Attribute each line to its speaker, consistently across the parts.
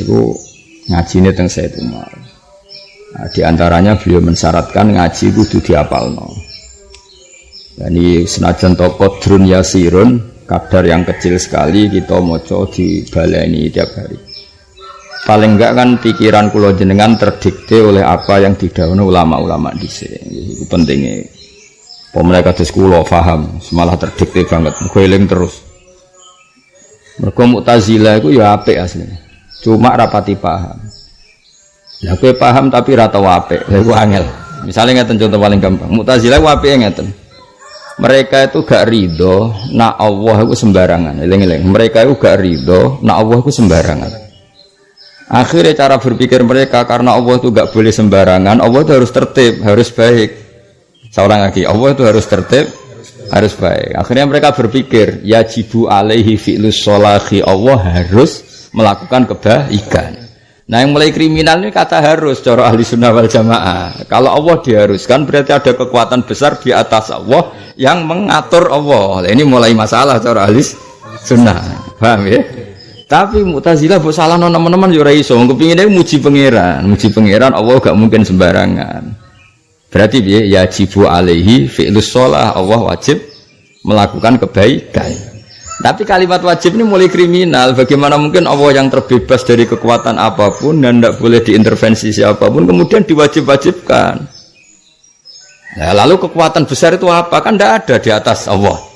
Speaker 1: niku ngajine teng Said Umar. Nah, di antaranya beliau mensyaratkan ngaji kudu diapalno. Jadi senajan to qadrun yasirun, kadar yang kecil sekali kita maca dibaleni tiap hari. Paling enggak kan pikiran kula jenengan terdikte oleh apa yang didhawuhi ulama-ulama dhisik. Iku pentinge. Pemerintah kados kula paham, malah terdikte banget, muga eling terus. Mergo Mu'tazilah iku ya apik asline. Cuma rapati paham. Lah kowe paham tapi ra tau apik. Lha iku angel. Misale ngeten contoh paling gampang. Mu'tazilah ku apike ngeten. Mereka itu gak ridho nak Allah itu sembarangan. Eling-eling. Mereka itu gak ridho nak Allah itu sembarangan. Akhirnya cara berpikir mereka karena Allah itu gak boleh sembarangan, Allah itu harus tertib, harus baik. Seorang lagi, Allah itu harus tertib, harus baik. Akhirnya mereka berpikir, yajibu alaihi fi'lus sholahi, Allah harus melakukan kebaikan. Nah yang mulai kriminal ini kata harus, cara ahli sunnah wal jamaah. Kalau Allah diharuskan berarti ada kekuatan besar di atas Allah yang mengatur Allah. Ini mulai masalah cara ahli sunnah, paham ya? Tapi Mu'tazilah mbok salahno teman-teman yo ora iso. Kepingine muji pangeran Allah gak mungkin sembarangan. Berarti piye? Yajibu alaihi fi'lus shalah, Allah wajib melakukan kebaikan. Tapi kalimat wajib ini mulai kriminal. Bagaimana mungkin Allah yang terbebas dari kekuatan apapun dan tidak boleh diintervensi siapapun kemudian diwajib-wajibkan. Nah, lalu kekuatan besar itu apa? Kan tidak ada di atas Allah.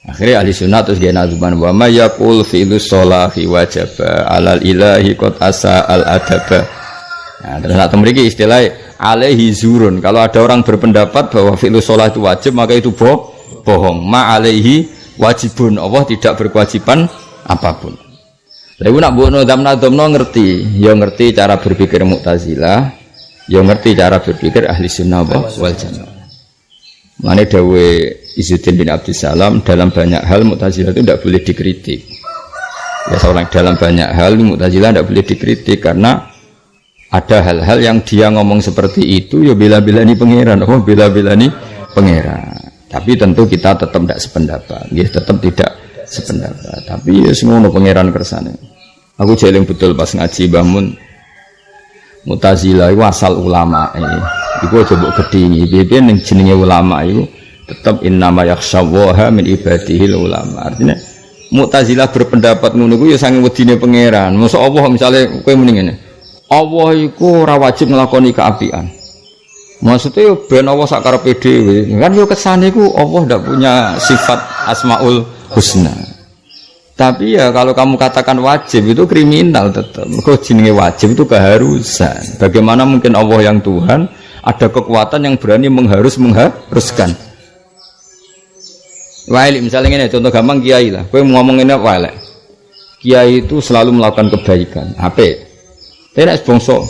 Speaker 1: Akhirnya ahli sunnah terus dia nazuban wa ma yaqul fi'lus sholahi wajaba alal ilahi qad asa al adaba. Nah, terus nak memiliki istilah alaihi zurun. Kalau ada orang berpendapat bahwa fi'lus sholah itu wajib maka itu bohong. Ma alaihi wajibun, Allah tidak berkewajiban apapun. Lalu nak buat nadam-nadamno ngerti, ya ngerti cara berpikir Mu'tazilah, ya ngerti cara berpikir ahli sunnah wal jamaah. Mane dawe Izzuddin bin Abdissalam dalam banyak hal Mu'tazilah itu tidak boleh dikritik. Ya seorang dalam banyak hal Mu'tazilah tidak boleh dikritik karena ada hal-hal yang dia ngomong seperti itu ya bela-belani pangeran, bela-belani pangeran. Tapi tentu kita tetap tidak sependapat, ya tetap tidak sependapat. Tapi ya semua pangeran kersane. Aku jeling betul pas ngaji bangun Mu'tazilah itu asal ulama iku aja mbok gedhingi. Piye ning jenenge ulama iku tetep innama yakhshawaha min ibadihil ulama. Artinya Mu'tazilah berpendapat ngono iku ya sange wedine pangeran. Mosok Allah misale kowe muni ngene. Allah iku ora wajib nglakoni keapian. Maksudnya ben Allah sak karepe dhewe. Kan yo kesane iku Allah ndak punya sifat Asmaul Husna. Tapi ya kalau kamu katakan wajib itu kriminal tetap. Mergo jenenge wajib itu keharusan. Bagaimana mungkin Allah yang Tuhan ada kekuatan yang berani mengharuskan. Wae misalnya ini contoh gampang kiai lah. Kowe ngomong ini wae. Kiai itu selalu melakukan kebaikan. Apik. Nek bangsa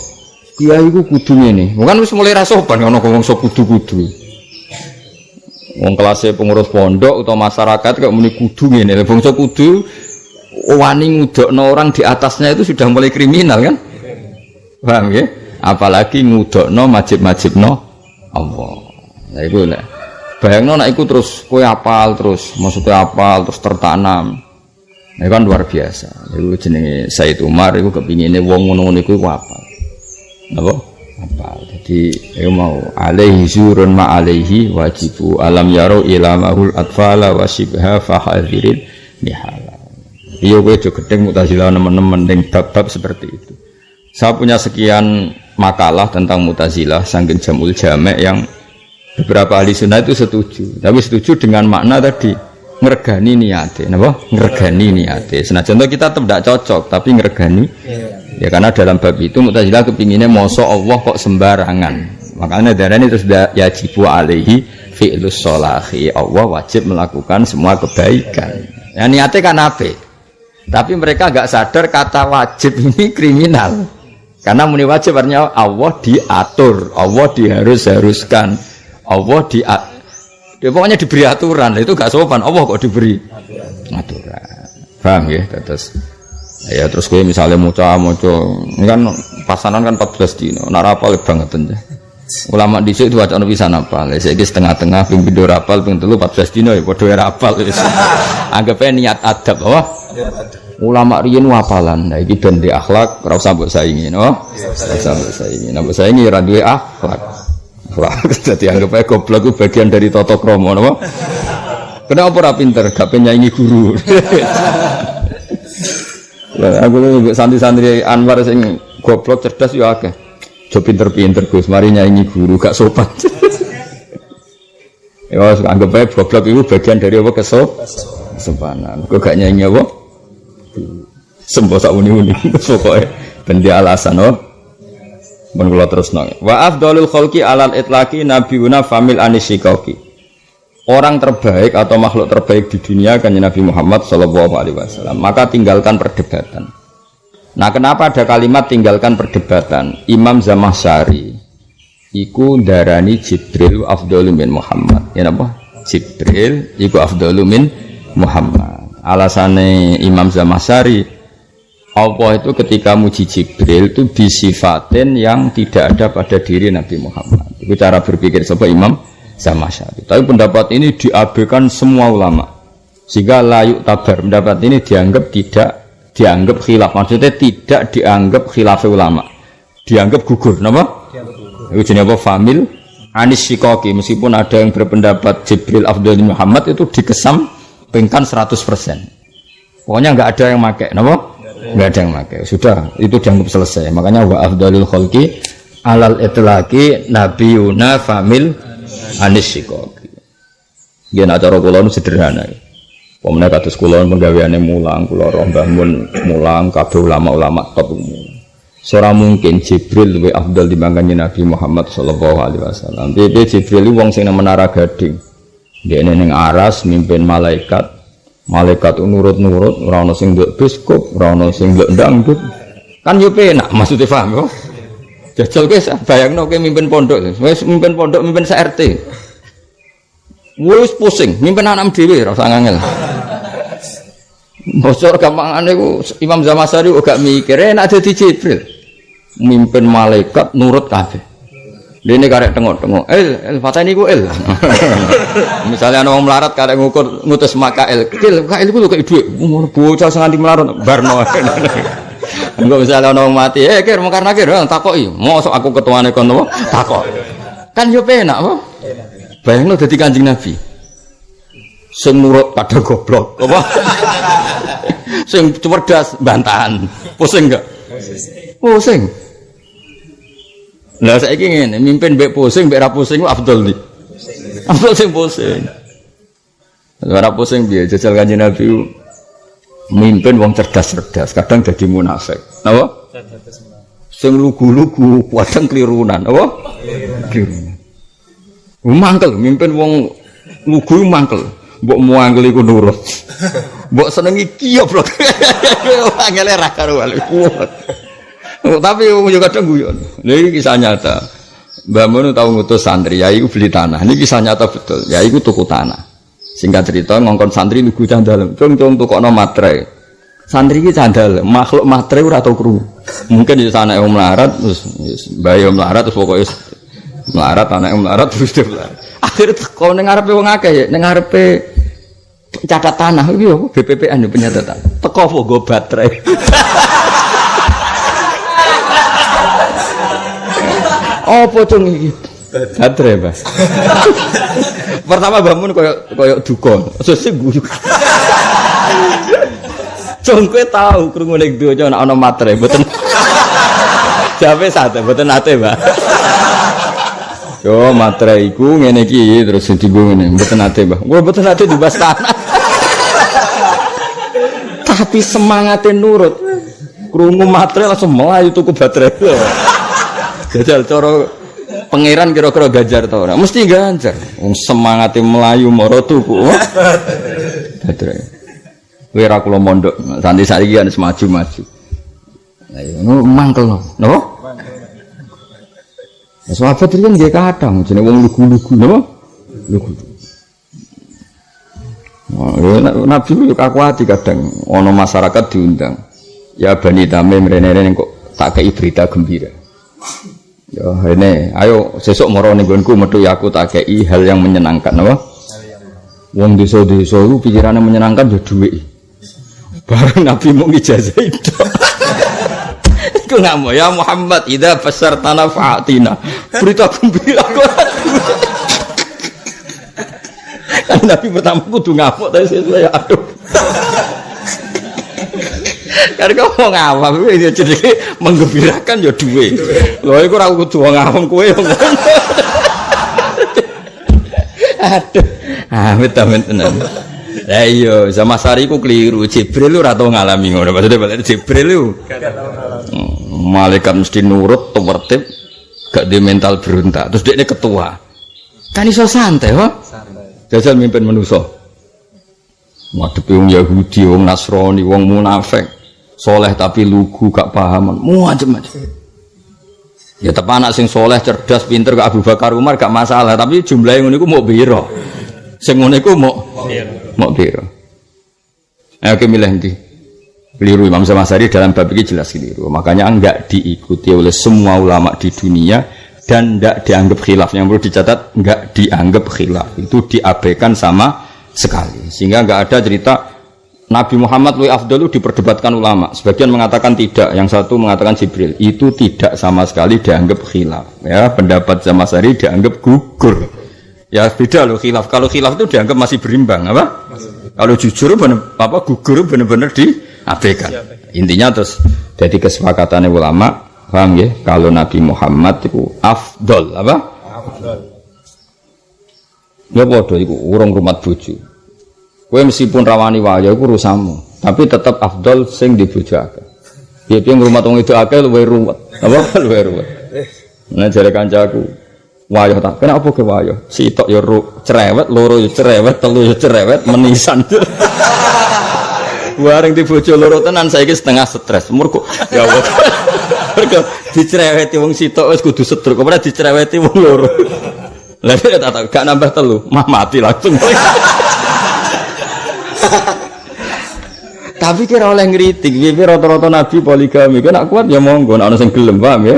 Speaker 1: kiai ku kudu ngene. Bukan wis mulai ra sopan ana bangsa kudu-kudu. Wong kelasé pengurus pondok utawa masyarakat kok muni kudu ngene. Bangsa kudu wani ngudokno orang di atasnya itu sudah mulai kriminal kan? Paham ya? Apalagi ngudokno majib-majibno Allah. Lah iku lek bayangno nek iku terus kowe apal terus, maksudnya apal terus tertanam. Nah, kan luar biasa. Iku jenenge Said Umar iku kepingine wong ngono-ngono iku apal. Napa? Apal. Jadi iku mau alaihi zurun ma alaihi wajibu alam yaro ilamahul atfala wasibha fahadirin nihala. Iya kowe aja gedeng Mu'tazilah nemen-nemen ning bab-bab seperti itu. Saya punya sekian makalah tentang Mu'tazilah saking Jamul Jami' yang beberapa ahli sunnah itu setuju. Tapi setuju dengan makna tadi ngregani niate, napa? Ngregani niate. Senajan kita tetap tidak cocok, tapi ngregani. Ya karena dalam bab itu Mu'tazilah kepinginnya mosok Allah kok sembarangan. Makanya darane terus yajibu alaihi fi'lus sholahi. Allah wajib melakukan semua kebaikan. Ya niate kan apik. Tapi mereka enggak sadar kata wajib ini kriminal. Karena muni wajib artinya Allah diatur, Allah diharuskan, Allah dia pokoknya diberi aturan. Itu enggak sopan. Allah kok diberi aturan. Paham ya? Terus gue misalnya moco ini kan pasanan kan 14 dino. Nak rapal banget aja. Ulama dhisik itu wacana pisan apal. Saiki setengah-tengah ping pindho rapal ping 3 14 dino ya padha rapal wis. Anggape niat adab apa? Ulama riyen wapalan. Nah iki ben di akhlak ora usah mbok saingi, no? Ora usah mbok saingi. Nek mbok saingi ora duwe akhlak. Wah, dadi anggap ae goblok ku bagian dari tata krama, napa? Kenapa ora pinter, gak penyaingi guru. Lah aku mbek santri-santri Anwar sing goblok cerdas yo akeh. Jo pinter-pinter Gus, mari nyaingi guru gak sopan. Ya anggap ae goblok itu bagian dari apa kesopanan. Kok gak nyaingi apa? Sembo sak uni-uni pokoke ben di alasan oh. Men kula terusno. Wa afdhalul khalqi alal itlaqi nabiyuna famil anisyikaki. Orang terbaik atau makhluk terbaik di dunia kan Nabi Muhammad sallallahu alaihi wasallam. Maka tinggalkan perdebatan. Nah, kenapa ada kalimat tinggalkan perdebatan? Imam Zamakhsyari iku darani Jibril afdhalu min Muhammad. Ya napa? Jibril iku afdhalu min Muhammad. Alasane Imam Zamakhsyari, Allah itu ketika muji Jibril itu disifatin yang tidak ada pada diri Nabi Muhammad. Itu cara berpikir sapa Imam Zamakhsyari. Tapi pendapat ini diabaikan semua ulama. Sehingga layu tabar pendapat ini dianggap khilaf, maksudnya tidak dianggap khilaf ulama, dianggap gugur, napa? Itu jenis apa? Famil anisyikaki. Meskipun ada yang berpendapat Jibril afdhal Muhammad itu dikesampingkan 100%. Pokoknya nggak ada yang pakai, napa? Nggak ada yang pakai. Sudah, itu dianggap selesai. Makanya wa afdhalul khalqi alal itlaqi nabiyuna famil anisyikaki. Yen acara kula nu sederhana. Pemene kados kula penggaweane mulang, kula roh Mbah Mun mulang, kabeh ulama-ulama top mulang. Ora mungkin Jibril luwih afdal dibanding Nabi Muhammad sallallahu alaihi wasallam. Dene Jibril wong sing nang Menara Gading. Dene ning aras mimpin malaikat. Malaikat nurut-nurut, ora ana sing nduk biskop, ora ana sing nduk dangdut. Kan yo penak, maksudnya paham yo. Jajal guys, bayangno kowe mimpin pondok, wis mimpin pondok, mimpin RT. Wis pusing, mimpin anak dhewe ora usah ngangel. Bocor gampangane ku Imam Zamakhsyari kok gak mikir enak dadi Jibril. Mimpin malaikat nurut kabeh. Dene karek tengok-tengok, fatani ku el. Misalnya ana wong melarat karek ngutus makael, kael ku lho kaya dhuwit. Bocah sing nganti melarat barno. Engko misalnya ana wong mati, kir mungkar nakir takoki, mosok aku ketuane kon apa? Takok. Kan yo penak apa? Bayangno dadi Kanjeng Nabi. Sing nurut padha goblok, apa? Sing cerdas bantahan. Pusing enggak? Pusing. Lah saiki ngene, mimpin mbek pusing, mbek ra pusing ku afdol iki. Afdol sing pusing. Ora pusing piye jajal Kanjeng Nabi mimpin wong cerdas-cerdas, kadang dadi munafik. Napa? Sing lugu-lugu, kadang klirunan, apa? Klirunan. Mangkel mimpin wong lugu mangkel. Mbok muangkel iku nurut. Mbok senengi kiyoblok. Angele ra karuan. Tapi yo kadang guyon. Lha iki kisah nyata. Mbah Mun tau ngutus santri, ya iku beli tanah. Ini kisah nyata betul. Ya iku tuku tanah. Singkat cerita ngongkon santri lugu candal. Cung tukokno matre. Santri iki candal, makhluk matre ora tau krungu. Mungkin di sana wong melarat terus bae melarat terus pokoke melarat anake melarat terus melarat. Akhire teko ning ngarepe wong akeh ya, ning ngarepe catat tanah iki yo BPPN yo penyatatan. Teko apa go baterai. Apa cung iki? Baterai, Mas. Pertama bangun koyo duka. Sesuk guyu. Cung kowe tau krungu ning donya ana materai mboten. Jawabe sate mboten ate, Mbak. Yo materai iku ngene iki terus dienggo ngene mboten ate, Mbak. Gua mboten ate dibas tanah. Tapi semangate nurut. Krungu materai langsung mlayu tuku baterai. Jajal cara pangeran kira-kira ganjar ta ora? Mesti ganjar. Wong semangate mlayu mara tuku. Baterai. Kowe ra kula mondok, santri saiki kan maju-maju. Lah ngono mangkel napa? Sahabat iki kan nggih kadang jenenge wong lugu-lugu napa? Lugu. Nabi yo kakuati kadang ana masyarakat diundang. Ya Bani Tamim rene-rene kok tak kei berita gembira. Ya rene, ayo sesuk mara ning nggonku metu ya aku tak kei hal yang menyenangkan napa? Wong desa-desa iku pikirane menyenangkan ya dhuwit. Baru Nabi mau ijazah itu. Iku ngamuk ya Muhammad idza basartana fa'atina. Berita gembira kok. Kan Nabi pertama kudu ngamuk tapi saya aduh. Karena kau mau ngawam itu jadi menggembirakan ya duwe. Lho iku ora kudu ngawam kowe. Aduh. Amit tenan. Lah iya, sama Sari ku keliru. Jibril lu ora tau ngalami ngono. Maksudnya balik Jibril lu. Malaikat mesti nurut, tertib, gak di mental berontak. Terus dia ketua. Kan iso santai, wah. Jajal mimpin manusa. Ngadepi wong Yahudi, wong Nasrani, wong munafik. Soleh tapi lugu, gak paham. Macam-macam. Ya tapi anak sing soleh, cerdas, pinter ke Abu Bakar Umar gak masalah. Tapi jumlahnya ngono iku mau biro. Sing ngono iku mau biro. Ayo milih ndi? Keliru Imam Syafi'i dalam bab ini jelas keliru. Makanya enggak diikuti oleh semua ulama di dunia dan enggak dianggap khilaf. Yang perlu dicatat enggak dianggap khilaf. Itu diabaikan sama sekali. Sehingga enggak ada cerita Nabi Muhammad wa afdalu diperdebatkan ulama. Sebagian mengatakan tidak, yang satu mengatakan Jibril. Itu tidak sama sekali dianggap khilaf. Ya, pendapat Syafi'i dianggap gugur. Ya beda loh khilaf. Kalau khilaf itu dianggap masih berimbang, apa? Kalau jujur gugur benar-benar diabaikan. Intinya terus jadi kesepakatannya ulama, paham ya? Kalau Nabi Muhammad itu afdol, apa? Afdol. Ya bodoh itu urung rumat bojo. Kowe meskipun rawani wayo iku urusanmu, tapi tetap afdol sing di bojo akeh. Piye-piye ngrumat wong itu akeh luwih ruwet. Apa luwih ruwet? Nah jare kancaku wayo tak kena apa ke wayo sitok ya cerewet loro ya cerewet telu ya cerewet menisan bareng di bojo loro tenan saiki setengah stres mergo ya Allah mergo dicereweti wong sitok wis kudu setruk ora dicereweti wong loro lha tak gak nambah telu mah mati langsung. Tapi kira oleh ngritik, piye rata-rata nabi poligami. Kok nak kuat ya monggo, nek ana sing gelem paham ya.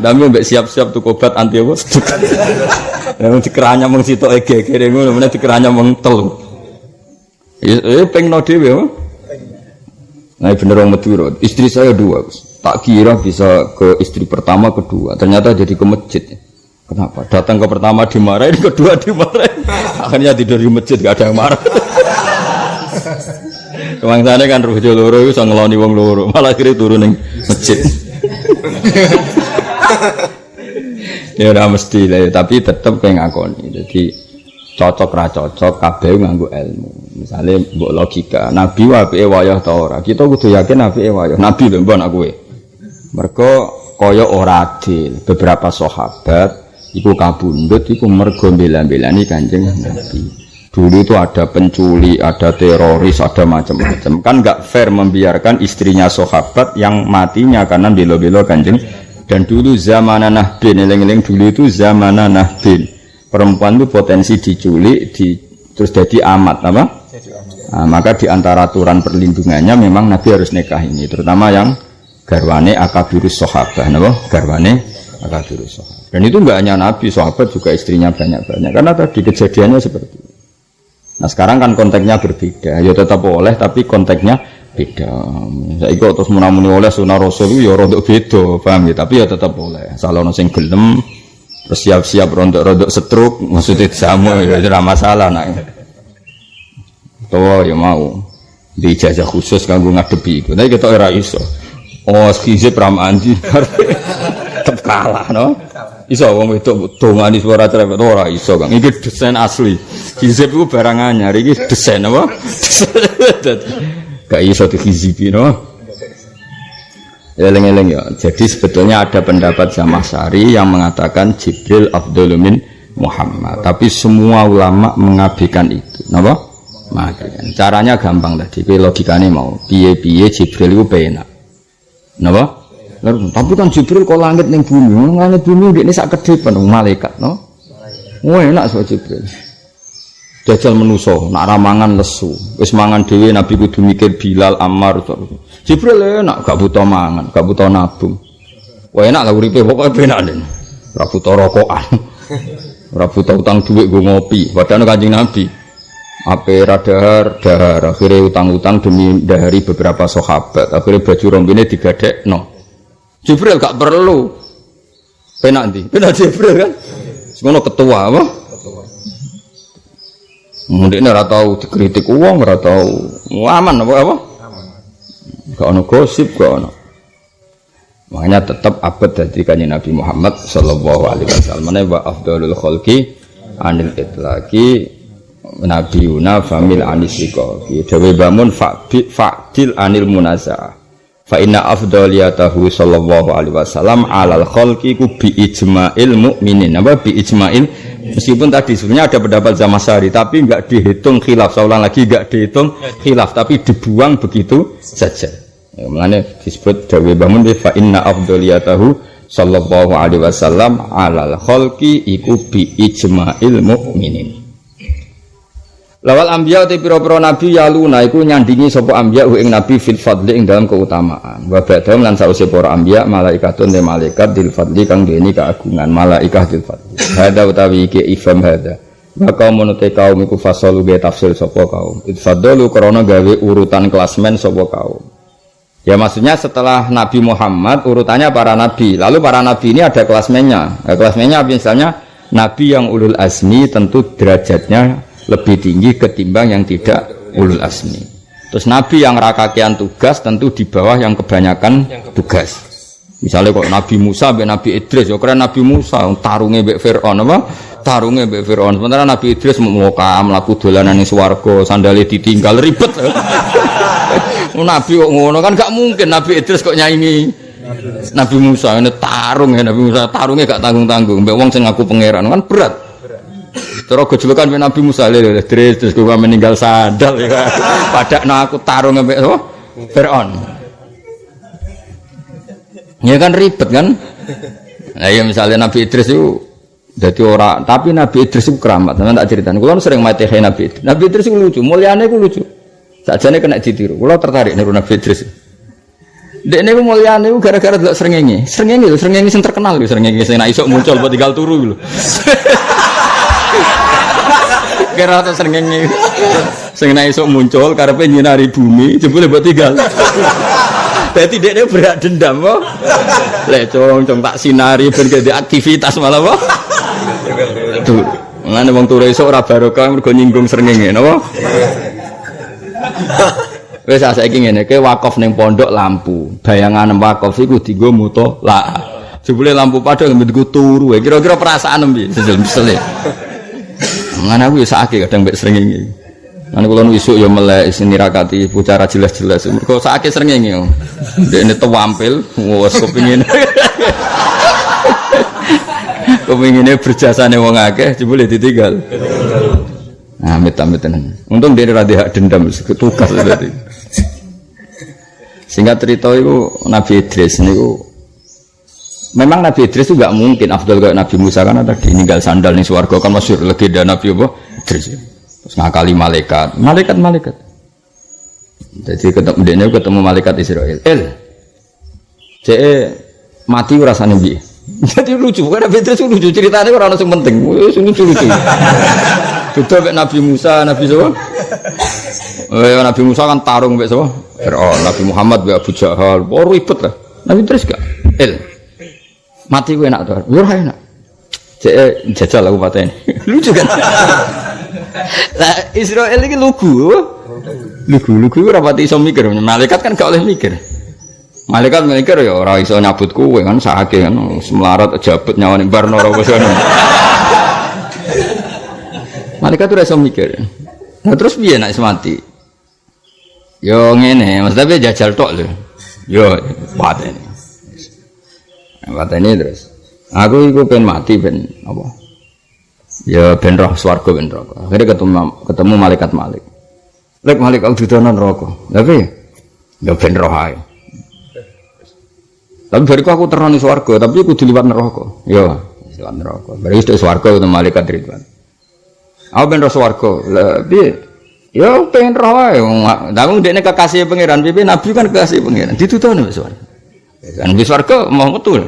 Speaker 1: Dami mbek siap-siap tuku obat anti apa. Lah dikeranya mung sitoke gegere ngono, meneh dikeranya mung telu. Pengno dhewe ya. Nah bener wong Madura, istri saya 2. Tak kira bisa ke istri pertama, kedua. Ternyata jadi ke masjid. Kenapa? Datang ke pertama dimarahin, kedua dimarahin. Akhirnya tidur di masjid, gak ada yang marah. Kemangsane kan ruh loro iku iso ngeloni wong loro, malah akhire turu ning masjid. Ya ora mesti lah, tapi tetep kowe ngakoni. Jadi cocok ra cocok kabeh nganggo ilmu. Misale mbok logika, nabi apike wayah ta ora? Kita kudu yakin apike wayah. Nabi lho mbon aku kowe. Mergo kaya ora adil. Beberapa sahabat iku kabundut iku mergo bela-belani Kanjeng Nabi. Dulu itu ada penculik, ada teroris, ada macam-macam. Kan enggak fair membiarkan istrinya sahabat yang matinya karena bela-bela Kanjeng. Dan dulu zamanan Nahdin, eling-eling dulu itu zamanan Nahdin. Perempuan itu potensi diculik, terus jadi amat, apa? Nah, maka di antara aturan perlindungannya memang Nabi harus nikah ini, terutama yang garwane akabirus sahabat, apa? Garwane akabirus sahabat. Dan itu enggak hanya Nabi, sahabat juga istrinya banyak-banyak. Karena tadi kejadiannya seperti itu. Nah sekarang kan konteksnya berbeda, ya tetap boleh tapi konteksnya beda. Saya ikut terus menamuni oleh sunnah Rasul ya rodok beda, paham ya? Tapi ya tetap boleh. Salah nasi gelem, terus siap-siap rodok setruk, maksudnya sama ya tidak masalah nak. Tahu ya mau di ijazah khusus kanggo ngadepi. Tapi kita era iso. Oh skizip ramandi, tetap kalah, no? Iso wong wedok dongani suara cerewet ora iso Kang. Iki desain asli. Hizib iku barang anyar iki desain apa? Gak iso dihizibi no. Eleng-eleng ya. Jadi sebetulnya ada pendapat Syafi'i yang mengatakan Jibril afdhalu min Muhammad. Tapi semua ulama mengabaikan itu. Napa? Mengabaikan. Caranya gampang tadi. Logikane mau piye-piye Jibril iku penak. Napa? Tapi kan Jibril kok langit ning bumi, langit bumi ndekne sak kedhepan malaikat, no. Oh enak so Jibril. Jajal menusa, nak ramangan lesu. Wis mangan dhewe Nabi kudu mikir Bilal, Ammar. Jibril enak, gak butuh mangan, gak butuh nabung. Wah enak lah uripe pokoke penak den. Ora butuh rokokan. Ora butuh utang dhuwit go ngopi. Padahal Kanjeng Nabi Ape radahar dahar akhirnya utang-utang demi dahari beberapa sahabat akhirnya baju rombine digadekno Jibril gak perlu penak ndi penak Jibril kan ngono ketua apa mundine ora tau dikritik wong ora tau aman apa gak ono gosip gak ono makanya tetap abad dadi kanjeng Nabi Muhammad sallallahu alaihi wasallam wa afdalul khalqi anil itlaqi Nabiuna famil anisiko dawe bangun fa'dil anil munaza'ah fa inna afdaliyatahu sallallahu alaihi wasallam alal khalqi ku bi ijma'il mu'minin apa bi ijma'il meskipun tadi sebenarnya ada pendapat Zamakhsyari tapi enggak dihitung khilaf saya ulang lagi enggak dihitung khilaf tapi dibuang begitu saja ya, makanya disebut dawe bangun fa inna afdaliyatahu sallallahu alaihi wasallam alal khalqi iku bi ijma'il mu'minin lawal anbiya te pira-pira nabi yaluna iku nyandingi sapa anbiya ing nabi fil fadli ing dalam keutamaan wa ba'dhum lan sause para anbiya malaikatun te malaikat dil fadli kang duweni keagungan malaikat dil fadli hada utawi iki ifham hada wa kaum te kaum iku fasalu ge tafsir sapa kaum itfadalu krana gawe urutan klasmen sapa kaum ya maksudnya setelah Nabi Muhammad urutannya para nabi lalu para nabi ini ada klasmennya klasmennya misalnya nabi yang ulul azmi tentu derajatnya lebih tinggi ketimbang yang tidak ulul azmi. Terus nabi yang rakakian tugas tentu di bawah yang kebanyakan tugas. Misalnya kok Nabi Musa mbek Nabi Idris, ya keren Nabi Musa tarunge mbek Firaun apa? Tarunge mbek Firaun. Sementara Nabi Idris muka mlaku dolanan ning swarga, sandale ditinggal ribet. Nabi kok ngono kan gak mungkin Nabi Idris kok nyaingi Nabi Musa ini tarung ya Nabi Musa tarungnya gak tanggung-tanggung mbek wong sing ngaku pangeran kan berat. Terus gejolokan Nabi Musa terus gua meninggal sandal ya. Padahal aku tarung mbek Firaun. Ya kan ribet kan? Nah ya misalnya Nabi Idris itu jadi orang, tapi Nabi Idris itu keramat. Teman tak ceritain. Kulo sering mati Nabi Idris. Nabi Idris itu lucu, mulyane itu lucu. Sakjane kena ditiru. Kulo tertarik niru Nabi Idris. Dek niku mulyane itu gara-gara delok srengenge. Srengenge sing terkenal lho, srengenge sing nek iso muncul buat tinggal turu lho. Kira ta srengenge. Sing nek iso muncul karepe nyinari bumi, jebule buat tinggal. Berarti dia berat dendam kok. Lek cong tak sinari ben gede aktivitas malah kok. Tuh, ngene wong turu esuk ora barokah mergo nyinggung srengenge napa? Wis saiki ngene, ke wakaf ning pondok lampu. Bayangan wakaf iku dienggo mutolak. Jebule lampu padhang nggo turu. Kira-kira perasaan piye? Misale. Ngene aku ya sakake kadang mbek srengenge. Kan kula isuk ya melek nirakati pucara jelas-jelas. Mergo sakake srengenge. Dekne tampil wis kepengin. Kepengine berjasane wong akeh jebule ditinggal. Nah, amit-amit tenan. Untung dhewe ora hak dendam tugas berarti. Singkat cerita itu Nabi Idris niku memang Nabi Idris itu enggak mungkin afdal kayak Nabi Musa kan ada ditinggal sandal ning swarga kan masyhur legenda Nabi apa Idris. Terus ngakali malaikat. Jadi ketemu malaikat Israel. Mati rasane piye? Jadi lucu, karena Idris lucu ceritanya ora ono sing penting. Wis lucu. Beda mek Nabi Musa, Nabi sapa? Nabi Musa kan tarung mek sapa? Firaun. Nabi Muhammad mek Abu Jahal. Oh ribet lah. Nabi Idris gak? Mati ku enak to. Yo ora enak. Jajal aku pateni. Lucu kan? Lah Israel iki lugu ora pati iso mikir. Malaikat kan gak oleh mikir. Malaikat mikir ya ora iso nyabut kowe kan sakake kan semlarat jabut nyawane barno ora wis ngono. Malaikat ora iso mikir. Nah terus piye nek mati? Yo ngene, maksudnya jajal tok lho. Yo pateni. Pateni terus. Aku iku pengen mati ben apa? Ya ben roh swarga ben neraka. Akhire ketemu malaikat Malik. Lek Malik aku didono neraka. Tapi ya ben roh ae. Tapi bariku aku terang di swarga, tapi aku diliwat neraka. Ya, liwat neraka. Bari wis swarga ketemu malaikat Ridwan. Aku ben roh swarga. Lah piye? Ya pengen roh ae. Tapi ndekne kekasih pangeran, piye nabi kan kekasih pangeran. Ditutone wis swarga. Kan wis swarga mau metu.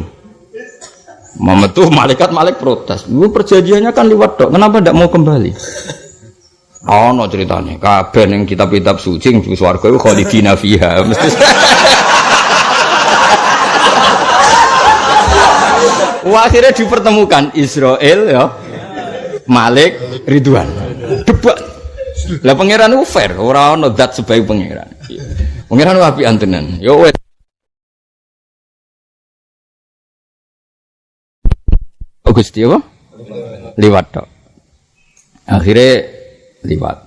Speaker 1: Malaikat Malik protes. Lu perjanjiannya kan liwat tok. Kenapa tidak mau kembali? Ono ceritane, kabeh ning kitab-kitab suci ning swarga iku khalidina fiha. Mesti wah, akhirnya dipertemukan Israel ya, Malik, Ridwan. Debat. Lah pangeran ku fair, ora ono zat sebaik pangeran. Pangeran api antenan. Yo wes. Gusti apa? Liwat tok. Akhirnya liwat.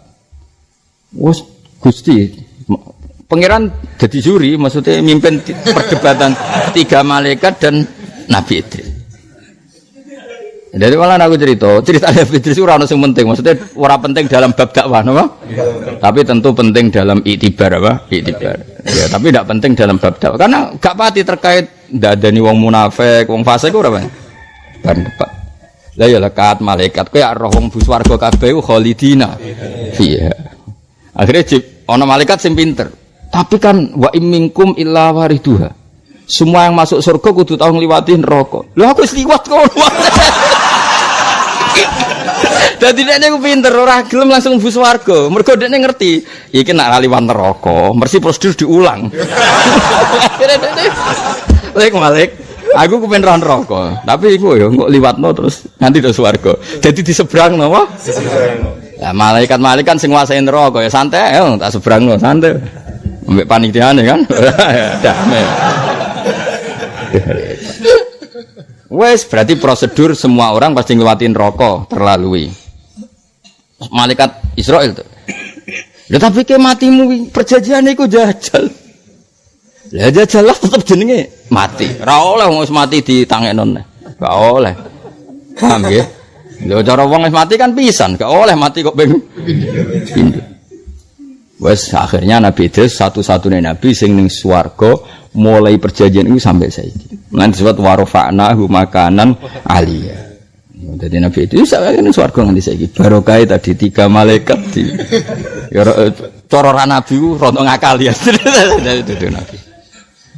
Speaker 1: Wes Gusti pangeran jadi juri, maksudnya mimpin perdebatan 3 malaikat dan Nabi Idris. Jadi malah aku cerita Nabi Idris ora ono sing penting, maksudnya ora penting dalam bab dakwah, apa? Tapi tentu penting dalam iktibar apa? Iktibar. Ya, tapi tidak penting dalam bab dakwah karena gak pati terkait ndadani wong munafik, wong fasik ora apa. Kan debat. Lah ya lekat malaikat kowe roh wong bus warga kabeh khalidina. Iya. Akhirnya ana malaikat sing pinter. Tapi kan wa imminkum illa wariduha. Semua yang masuk surga kudu tau ngliwati neraka. Lho aku wis liwat kono. Dadi dekne ku pinter ora gelem langsung bus warga. Mergo dekne ngerti iki nek liwat neraka, mesti prosedur diulang. Akhirnya dekne Malik aku kepen roh neraka, tapi iku ya kok liwatno terus nanti do swarga. Dadi disebrangno apa? Lah malaikat-malaikat sing nguasai neraka ya santai ya tak sebrangno santai. Mbek panitiane kan. Damai. Wes berarti prosedur semua orang pasti nglewatin neraka terlalui. Malaikat Israel tuh. Lah tapi ke matimu perjanjian iku jajal. Lah jajalah tetep jenenge mati. Ora oleh wong wis mati ditangekno. Gak oleh. Paham nggih? Lho cara wong wis mati kan pisan, gak oleh mati kok ping pindho. Wes akhirnya Nabi Idris satu-satunya nabi sing ning swarga mulai perjanjian itu sampai saiki. Lan disebut warofa'nahu makanan aliyah. Jadi Nabi itu sampai ning swarga nganti saiki. Barokah tadi 3 malaikat di ya cara ra nabi ku rono ngakali ya. Itu nabi.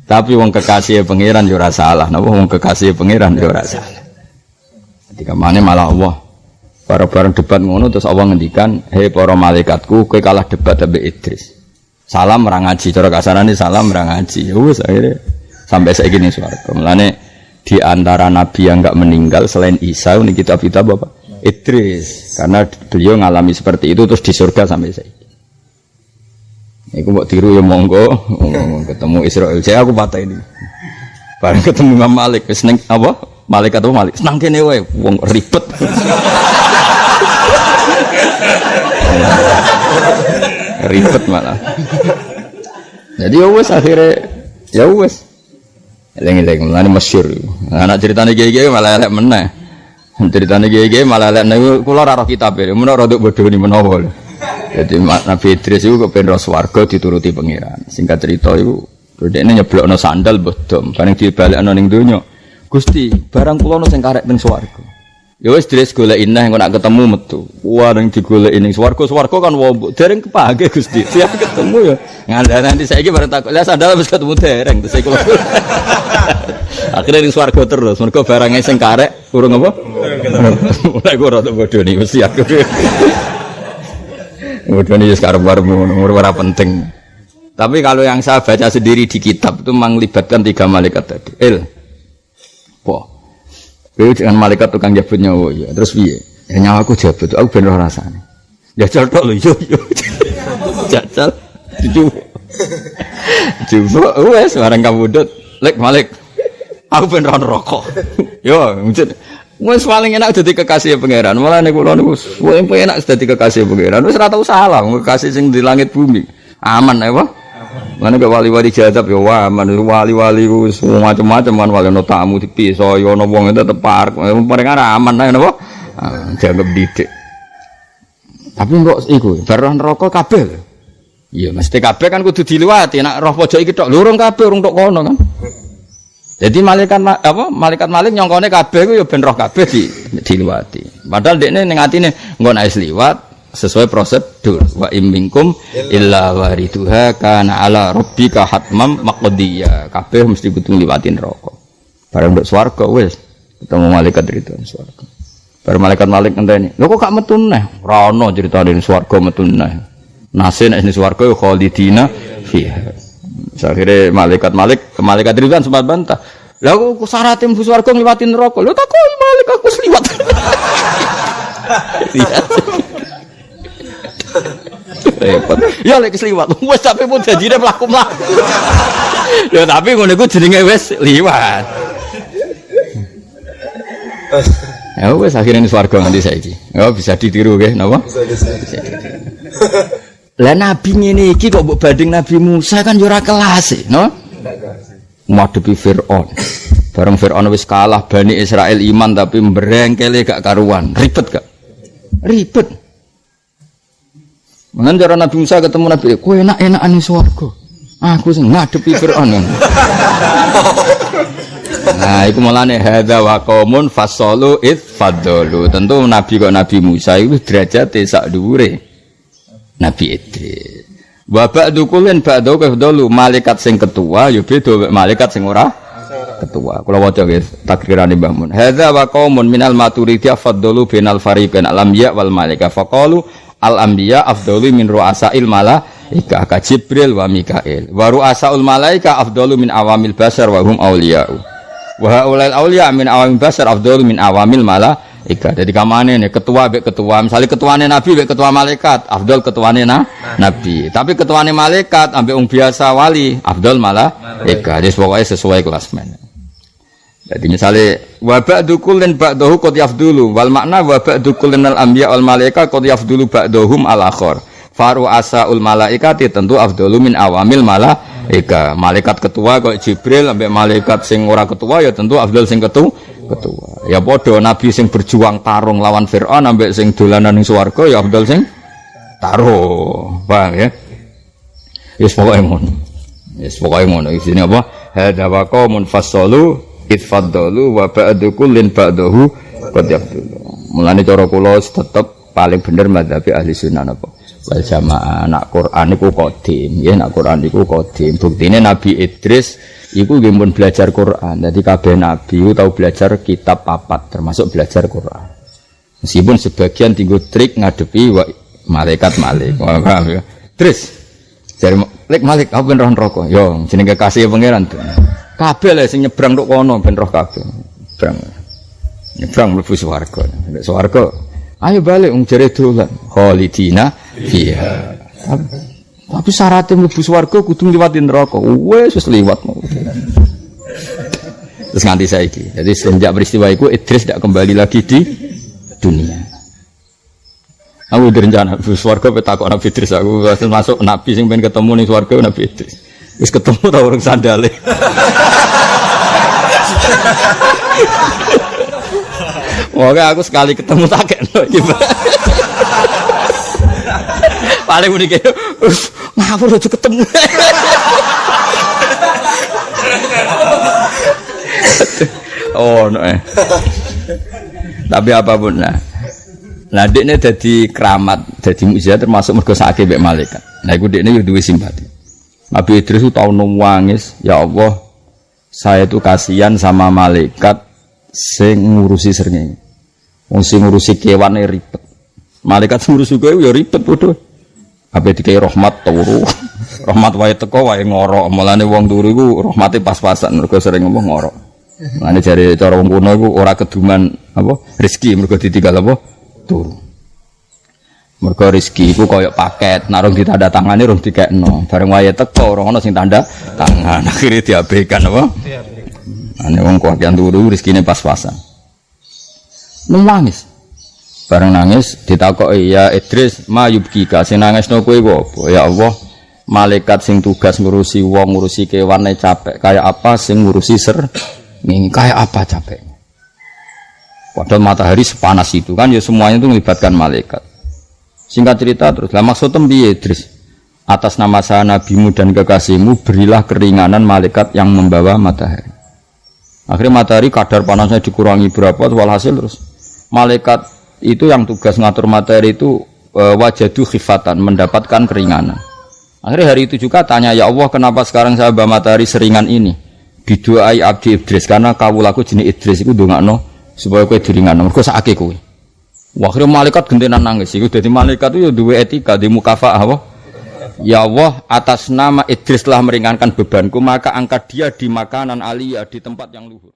Speaker 1: Tapi wong kekasih pangeran yo ora salah, napa wong kekasih pangeran yo ora salah. Ketika mana malah Allah bareng debat ngono terus Allah ngendikan, "Hei para malaikatku, kowe kalah debat ambek Idris. Salam ra ngaji, cara kasarane salam ra ngaji." Wes akhirnya sampai saiki ning swarga. Mulane di antara nabi yang enggak meninggal selain Isa ini kitab-kitab apa? Idris, karena beliau ngalami seperti itu terus di surga sampai saiki. Iku mbok tiru ya monggo, ketemu Israil. Saya aku patah ini. Bareng ketemu Imam Malik, wis ning apa? Malaikat apa Malik? Senang kene wae, wong ribet. Ribet malah. Jadi ya wis akhirnya ya wis. Eling-eling mulane masyhur. Anak ceritane kiye-kiye malah elek meneh. Ceritane kiye-kiye malah elek niku kula ora roh kitabe. Menawa rada bodho ni menawa. Jadi Nabi Idris itu kepen roh swarga dituruti pangeran. Singkat cerita itu dekne nyeblokno sandal bodom, bareng dibalekno ning donya. Gusti, barang kula ono sing karek teng swarga. Ya wis Idris goleki neh engko nak ketemu metu. Wah ning digoleki ning swarga kan wong dereng kepake Gusti. Siap ketemu ya. Ngandani nanti saiki bareng takok. Lah sandal wis ketemu dereng terus kula. Akhirnya ning swarga terus. Mergo barange sing karek urung apa? Mulai gua rada bodho nih mesti aku. Kemudian ini sekarang baru ora penting. Tapi kalau yang saya baca sendiri di kitab itu melibatkan 3 malaikat tadi. Kowe dengan malaikat tukang jabut nyawa ya. Terus piye? Ya nyawaku jabut, aku ben ora rasane. Jajal tok lho yo. Jajal. Coba wes barang kabudut, lek Malik. Aku ben ora neraka. Yo, mungkin wis paling enak dadi kekasih pangeran. Mulane kula niku paling enak dadi kekasih pangeran. Wis ora tau salah kekasih sing di langit bumi. Aman apa? Mana ke wali-wali jadab ya aman, wali-wali wis macam-macam kan wali ono tamu dipisah ya ono wong tetep parek. Paling aman ae napa? Dianggap didik. Tapi kok iku barang neraka kabeh lho. Iya mesti kabeh kan kudu diliwati. Nek roh pojok iki tok lurung kabeh urung tok kono kan. Jadi malaikat Malik nyongkone kabeh ku ya ben roh kabeh diliwati. Padahal dekne ning atine engko nek liwat sesuai prosedur wa imminkum illa wariduha kana ala rabbika hatmam maqdiya. Kabeh mesti kudu ngliwati neraka. Bareng nduk swarga wis ketemu malaikat itu swarga. Bar malaikat Malik ngenteni. Lho kok gak metu neh? Ora ono critane swarga metu neh. Nase nek ning swarga ya khalidina fiha. Akhire malaikat Ridwan sempat bantah. Lah kok syaratnya mlebu swarga ngliwati neraka? Lho takoki malaikat aku liwat. Repot. Ya lek kesliwat. Wes sampe pun janjine mlaku-mlaku. Ya tapi ngono iku jenenge wis liwat. Ya wes akhirnya swarga nganti saiki. Ya bisa ditiru nggih, napa? Bisa. Lah nabi ngene iki kok mbok banding Nabi Musa kan yo ora kelas, no? Ngadepi Firaun. Bareng Firaun wis kalah Bani Israel iman tapi mbrengkele gak karuan. Ribet gak? Ribet. Mangan cara Nabi Musa ketemu Nabi, kowe enak-enakan ning swarga. Aku sing ngadepi Firaun. Nah, iku mulane hadza wa qaumun fasalu id fadalu. Tentu nabi kok Nabi Musa iku derajate sak dhuwure Nabi Idris. Wa ba'du kullin ba'du kafdalu, malaikat sing ketua ya beda malaikat sing ora ketua. Kula waca nggih takrirane Mbah Mun. Hadza wa qaumun minal maturidiyah fadalu bainal fariqain al-anbiya wal malaika faqalu al-anbiya afdalu min ru'asail malaika ka Jibril wa Mikail. Wa ru'asaul malaika afdalu min awamil basar wa hum auliya'u. Wa haulal auliya min awamil basar afdalu min awamil malaika. Jadi kamane nih ketua mbek ketua, misalnya ketuane nabi mbek ketua malaikat, afdal ketuane nabi. Tapi ketuane malaikat ambek wong biasa wali, afdal malaika. Jadi pokoknya sesuai kelas men. Jadi misalnya wa ba'du kullin ba'dahu qad yafdulu wal makna wa ba'du kullin al anbiya wal malaika qad yafdulu ba'dahum al akhar. Faru asaul malaikati tentu afdalu min awamil malaika. Malaikat ketua kok Jibril ambek malaikat sing ora ketua ya tentu afdal sing ketua. Ya padha nabi sing berjuang tarung lawan Firaun ambek sing dolanan ning swarga ya afdal sing taruh. Paham ya? Wis pokoke ngono. Wis pokoke ngono. Isine apa? Hadza wa qaumun fasalu itfaddalu wa ba'du kullin ba'dahu qad yafdulu. Mulane cara kula tetep paling bener mazhab ahli sunnah napa? Wal jamaah. Nak Quran niku qadim, nggih nak Quran niku qadim. Buktine Nabi Idris iku nggih pun belajar Quran. Dadi kabeh nabi tau belajar kitab papat termasuk belajar Quran. Meskipun sebagian tinggo trik ngadepi malaikat Malik. Paham ya? Terus jare Malik aku ben roh neraka. Yo jenenge kekasih pangeran. Kabeh lho sing nyebrang tok kono ben roh kabeh. Nyebrang mlebu swarga. Nek swarga ayo balik wong jare dolan. Khalidina fiha. Tapi syaratnya mlebu swarga kudu ngliwati neraka. Wis liwat mau. Terus nganti saiki. Jadi semenjak peristiwa itu Idris tidak kembali lagi di dunia. Aku direncana mlebu swarga petakok Nabi Idris aku masuk nabi sing pengen ketemu ning swarga Nabi Idris. Wis ketemu ta orang sandale. Moga aku sekali ketemu tak kena gitu. Paling unik ya, ngapur aja ketemu. Oh no. Tapi apapun lah. Nah dekne jadi keramat, jadi mukjizat termasuk mergo sakake mbek malaikat. Nah iku dekne yo duwe simpati. Nabi Idris itu tahu nangis, ya Allah, saya itu kasihan sama malaikat sing ngurusi srengenge. Wong sing ngurusi kewane ribet. Malaikat ngurusi kowe ya ribet padha. Ape dikai rahmat turu. Rahmat wae teko wae ngorok. Mulane wong turu iku rahmate pas-pasan mergo sering ngomong ngorok. Mulane jare cara wong kuno iku ora keduman apa rezeki mergo ditinggal apa turu. Mergo rezeki iku koyo paket, nek rong ditanda tangane rong dikekno. Bareng wae teko ora ono sing tanda tangan. Akhire diabaikan apa? Ane wong kuwakian turu rezekine pas-pasan. Nangis. Bareng nangis ditakoki ya Idris, mayubkika sing nangisno kowe apa? Ya Allah, malaikat sing tugas ngurusi wong, ngurusi kewane capek. Kayak apa sing ngurusi ning kayak apa capeknya? Padahal matahari sepanas itu kan ya semuanya itu melibatkan malaikat. Singkat cerita terus, lah maksudnya piye Idris? Atas nama saya nabimu dan kekasihmu berilah keringanan malaikat yang membawa matahari. Akhirnya matahari kadar panasnya dikurangi berapa, walhasil terus malaikat itu yang tugas ngatur matahari itu wajadu khifatan, mendapatkan keringanan. Akhirnya hari itu juga tanya, ya Allah kenapa sekarang saya bawa matahari seringan ini? Bidu'ai abdi Idris, karena kawulaku jenis Idris itu ndongakno supaya kowe diringanno. Mergo sakake kowe. Wah, akhirnya malaikat gentenan nangis. Iku dadi malaikat itu ya duwe etika, di mukafaah apa? Ya Allah, atas nama Idris telah meringankan bebanku, maka angkat dia di makanan aliyah, di tempat yang luhur.